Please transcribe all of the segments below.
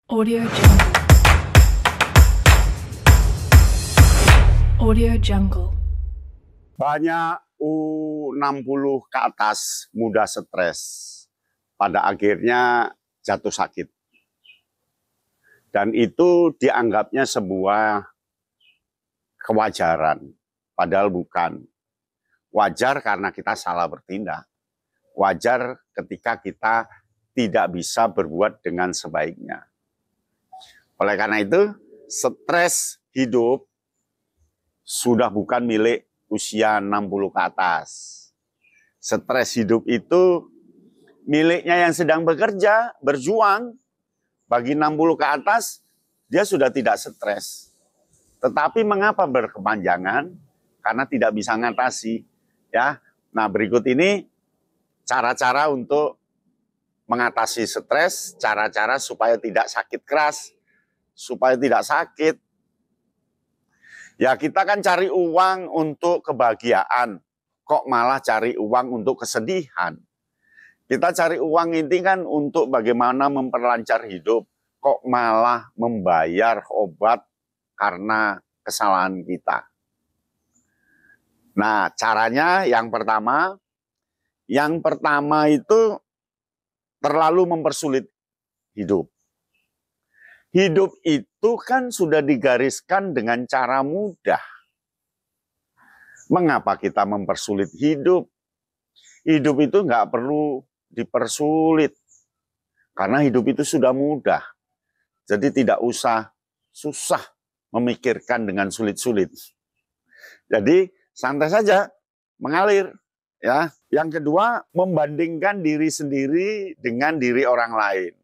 Audio Jungle. Audio Jungle. Banyak U60 ke atas mudah stres. Pada akhirnya jatuh sakit. Dan itu dianggapnya sebuah kewajaran. Padahal bukan. Wajar karena kita salah bertindak. Wajar ketika kita tidak bisa berbuat dengan sebaiknya. Oleh karena itu, stres hidup sudah bukan milik usia 60 ke atas. Stres hidup itu miliknya yang sedang bekerja, berjuang. Bagi 60 ke atas, dia sudah tidak stres. Tetapi mengapa berkepanjangan? Karena tidak bisa mengatasi. Ya. Nah, berikut ini cara-cara untuk mengatasi stres, cara-cara supaya tidak sakit keras, supaya tidak sakit. Ya, kita kan cari uang untuk kebahagiaan. Kok malah cari uang untuk kesedihan? Kita cari uang ini kan untuk bagaimana memperlancar hidup. Kok malah membayar obat karena kesalahan kita? Nah, caranya yang pertama itu terlalu mempersulit hidup. Hidup itu kan sudah digariskan dengan cara mudah. Mengapa kita mempersulit hidup? Hidup itu nggak perlu dipersulit. Karena hidup itu sudah mudah. Jadi tidak usah susah memikirkan dengan sulit-sulit. Jadi santai saja, mengalir. Ya. Yang kedua, membandingkan diri sendiri dengan diri orang lain.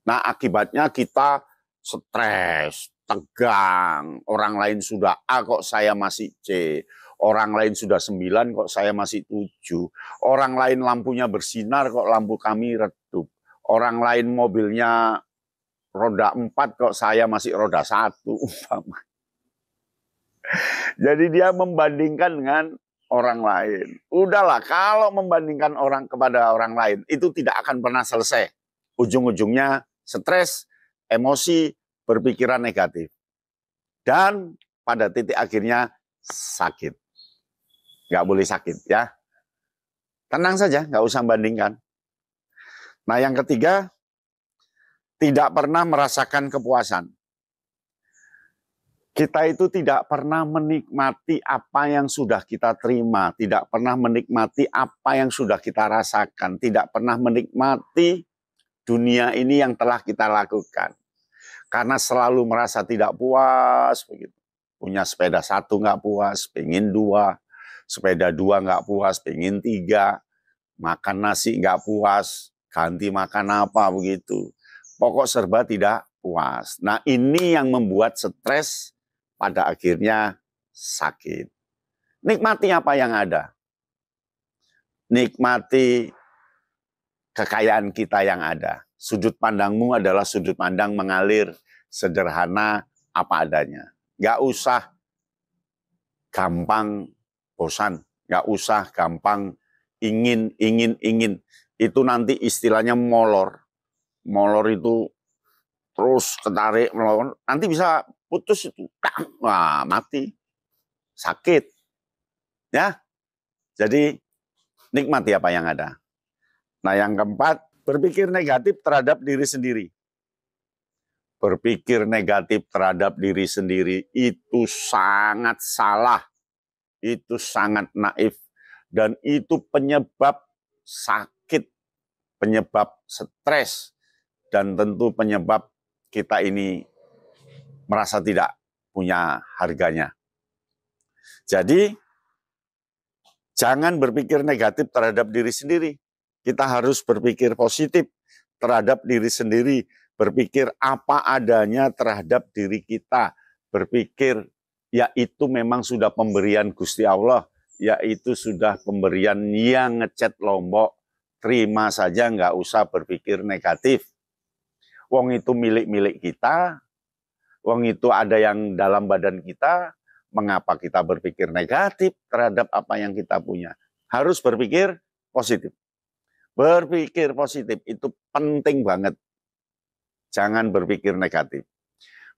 Nah, akibatnya kita stres, tegang. Orang lain sudah A kok saya masih C. Orang lain sudah 9 kok saya masih 7. Orang lain lampunya bersinar kok lampu kami redup. Orang lain mobilnya roda 4 kok saya masih roda 1. Jadi dia membandingkan dengan orang lain. Udahlah, kalau membandingkan orang kepada orang lain, itu tidak akan pernah selesai. Ujung-ujungnya stres, emosi, berpikiran negatif. Dan pada titik akhirnya sakit. Nggak boleh sakit ya. Tenang saja, nggak usah bandingkan. Nah yang ketiga, tidak pernah merasakan kepuasan. Kita itu tidak pernah menikmati apa yang sudah kita terima. Tidak pernah menikmati apa yang sudah kita rasakan. Tidak pernah menikmati dunia ini yang telah kita lakukan. Karena selalu merasa tidak puas. Begitu. Punya sepeda 1 nggak puas, pengen 2. Sepeda 2 nggak puas, pengen 3. Makan nasi nggak puas, ganti makan apa begitu. Pokok serba tidak puas. Nah ini yang membuat stres pada akhirnya sakit. Nikmati apa yang ada. Nikmati kekayaan kita yang ada. Sudut pandangmu adalah sudut pandang mengalir, sederhana, apa adanya. Nggak usah gampang bosan, nggak usah gampang ingin. Itu nanti istilahnya molor. Molor itu terus ketarik, melor, nanti bisa putus itu. Wah, mati. Sakit. Ya. Jadi nikmati apa yang ada. Nah, yang keempat, berpikir negatif terhadap diri sendiri. Berpikir negatif terhadap diri sendiri itu sangat salah. Itu sangat naif. Dan itu penyebab sakit, penyebab stres, dan tentu penyebab kita ini merasa tidak punya harganya. Jadi, jangan berpikir negatif terhadap diri sendiri. Kita harus berpikir positif terhadap diri sendiri. Berpikir apa adanya terhadap diri kita. Berpikir, ya itu memang sudah pemberian Gusti Allah. Yaitu sudah pemberian yang ngecat Lombok. Terima saja, nggak usah berpikir negatif. Wong itu milik-milik kita. Wong itu ada yang dalam badan kita. Mengapa kita berpikir negatif terhadap apa yang kita punya? Harus berpikir positif. Berpikir positif itu penting banget. Jangan berpikir negatif.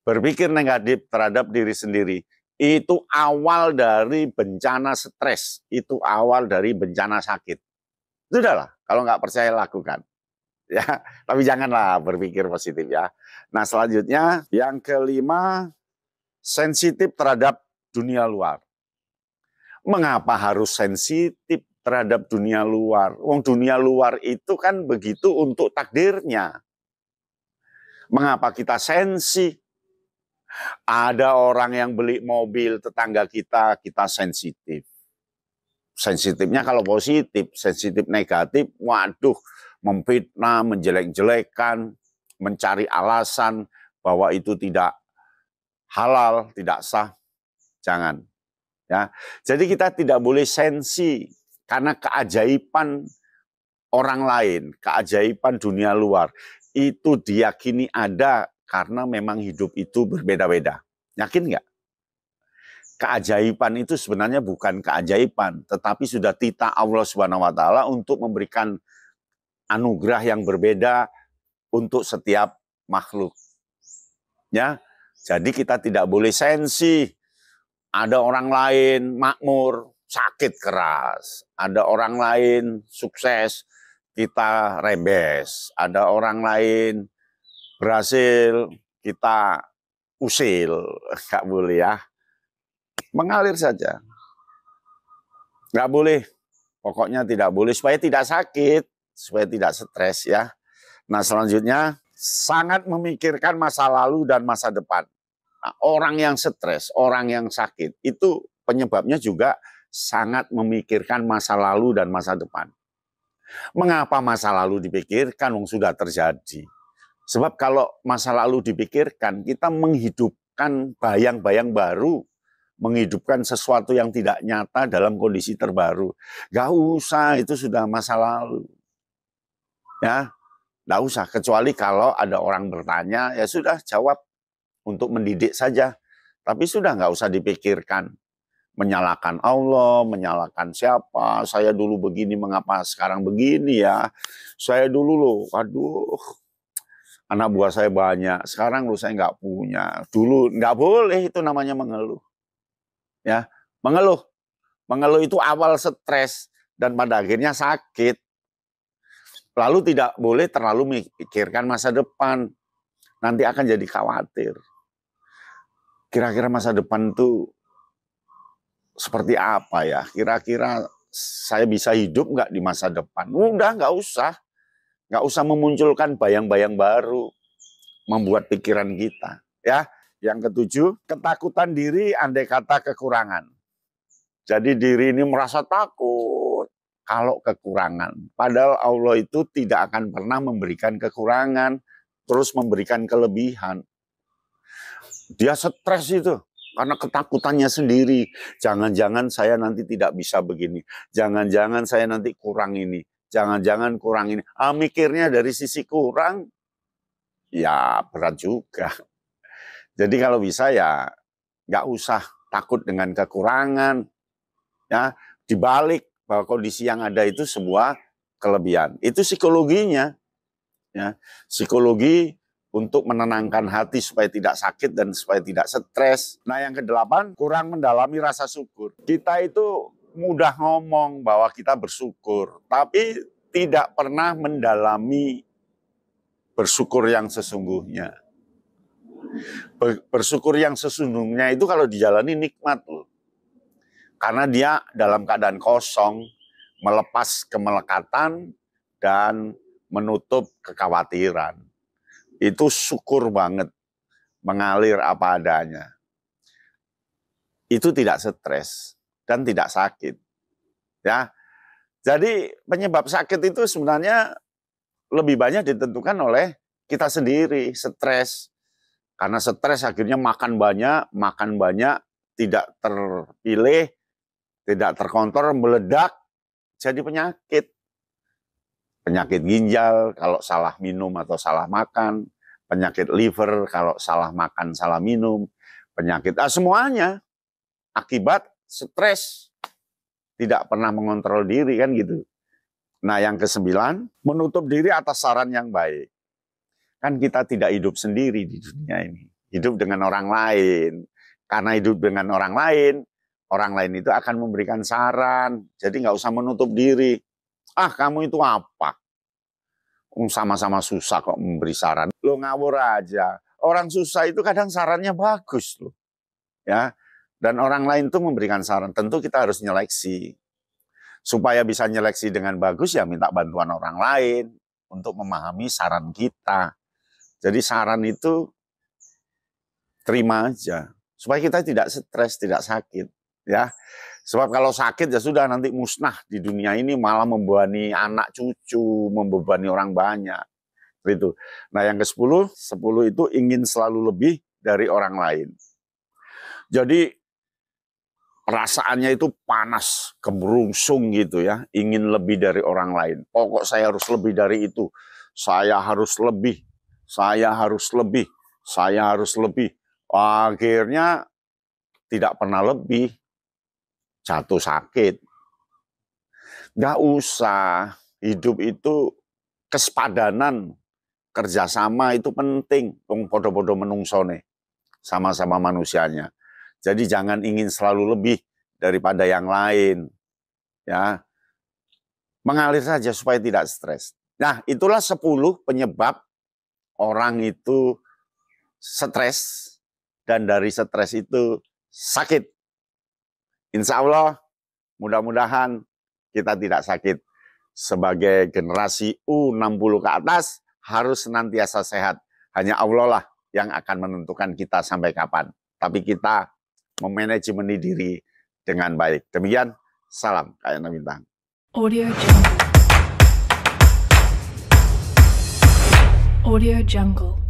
Berpikir negatif terhadap diri sendiri itu awal dari bencana stres, itu awal dari bencana sakit. Sudahlah, kalau nggak percaya lakukan. Ya, tapi janganlah berpikir positif ya. Nah, selanjutnya yang kelima, sensitif terhadap dunia luar. Mengapa harus sensitif terhadap dunia luar? Wong dunia luar itu kan begitu untuk takdirnya. Mengapa kita sensi? Ada orang yang beli mobil tetangga kita, kita sensitif. Sensitifnya kalau positif, sensitif negatif, waduh, memfitnah, menjelek-jelekan, mencari alasan bahwa itu tidak halal, tidak sah. Jangan. Ya. Jadi kita tidak boleh sensi karena keajaiban orang lain, keajaiban dunia luar itu diyakini ada karena memang hidup itu berbeda-beda. Yakin nggak? Keajaiban itu sebenarnya bukan keajaiban, tetapi sudah titah Allah Subhanahu wa taala untuk memberikan anugerah yang berbeda untuk setiap makhluk. Ya. Jadi kita tidak boleh sensi. Ada orang lain makmur, sakit keras. Ada orang lain sukses, kita rembes. Ada orang lain berhasil, kita usil. Nggak boleh ya. Mengalir saja. Nggak boleh. Pokoknya tidak boleh supaya tidak sakit, supaya tidak stres ya. Nah, selanjutnya sangat memikirkan masa lalu dan masa depan. Nah, orang yang stres, orang yang sakit, itu penyebabnya juga sangat memikirkan masa lalu dan masa depan. Mengapa masa lalu dipikirkan? Wong sudah terjadi. Sebab kalau masa lalu dipikirkan, kita menghidupkan bayang-bayang baru, menghidupkan sesuatu yang tidak nyata dalam kondisi terbaru. Gak usah, itu sudah masa lalu. Ya, gak usah. Kecuali kalau ada orang bertanya, ya sudah jawab. Untuk mendidik saja, tapi sudah nggak usah dipikirkan menyalahkan Allah, menyalahkan siapa, saya dulu begini, mengapa sekarang begini ya, saya dulu loh, aduh, anak buah saya banyak, sekarang loh saya nggak punya, dulu nggak boleh, itu namanya mengeluh, ya, mengeluh itu awal stres dan pada akhirnya sakit, lalu tidak boleh terlalu memikirkan masa depan, nanti akan jadi khawatir. Kira-kira masa depan itu seperti apa ya? Kira-kira saya bisa hidup nggak di masa depan? Udah nggak usah. Nggak usah memunculkan bayang-bayang baru. Membuat pikiran kita. Ya. Yang ketujuh, ketakutan diri andai kata kekurangan. Jadi diri ini merasa takut kalau kekurangan. Padahal Allah itu tidak akan pernah memberikan kekurangan. Terus memberikan kelebihan. Dia stres itu karena ketakutannya sendiri. Jangan-jangan saya nanti tidak bisa begini. Jangan-jangan saya nanti kurang ini. Jangan-jangan kurang ini. Mikirnya dari sisi kurang, ya berat juga. Jadi kalau bisa ya nggak usah takut dengan kekurangan. Ya, dibalik bahwa kondisi yang ada itu sebuah kelebihan. Itu psikologinya. Ya, psikologi untuk menenangkan hati supaya tidak sakit dan supaya tidak stres. Nah, yang kedelapan, kurang mendalami rasa syukur. Kita itu mudah ngomong bahwa kita bersyukur, tapi tidak pernah mendalami bersyukur yang sesungguhnya. Bersyukur yang sesungguhnya itu kalau dijalani nikmat loh. Karena dia dalam keadaan kosong, melepas kemelekatan dan menutup kekhawatiran. Itu syukur banget, mengalir apa adanya. Itu tidak stres dan tidak sakit. Ya. Jadi penyebab sakit itu sebenarnya lebih banyak ditentukan oleh kita sendiri, stres. Karena stres akhirnya makan banyak, tidak terpilih, tidak terkontrol, meledak, jadi penyakit. Penyakit ginjal kalau salah minum atau salah makan, penyakit liver kalau salah makan, salah minum, penyakit semuanya akibat stres, tidak pernah mengontrol diri kan gitu. Nah, yang ke-9, menutup diri atas saran yang baik. Kan kita tidak hidup sendiri di dunia ini. Hidup dengan orang lain. Karena hidup dengan orang lain itu akan memberikan saran. Jadi nggak usah menutup diri. Ah, kamu itu apa? Sama-sama susah kok memberi saran. Lo ngawur aja. Orang susah itu kadang sarannya bagus loh. Ya. Dan orang lain tuh memberikan saran. Tentu kita harus nyeleksi. Supaya bisa nyeleksi dengan bagus ya minta bantuan orang lain untuk memahami saran kita. Jadi saran itu terima aja. Supaya kita tidak stres, tidak sakit. Ya. Sebab kalau sakit ya sudah nanti musnah di dunia ini, malah membebani anak cucu, membebani orang banyak. Itu. Nah yang ke-10, 10 itu ingin selalu lebih dari orang lain. Jadi perasaannya itu panas, gemerungsung gitu ya, ingin lebih dari orang lain. Pokok saya harus lebih dari itu. Saya harus lebih, saya harus lebih, saya harus lebih. Akhirnya tidak pernah lebih. Jatuh sakit. Nggak usah. Hidup itu kesepadanan, kerjasama itu penting. Podo-podo menungsone sama-sama manusianya. Jadi jangan ingin selalu lebih daripada yang lain. Ya, mengalir saja supaya tidak stres. Nah, itulah 10 penyebab orang itu stres dan dari stres itu sakit. Insya Allah, mudah-mudahan kita tidak sakit. Sebagai generasi U60 ke atas, harus senantiasa sehat. Hanya Allah lah yang akan menentukan kita sampai kapan. Tapi kita memanajemen diri dengan baik. Demikian, salam Kayana Bintang. Audio Jungle. Audio Jungle.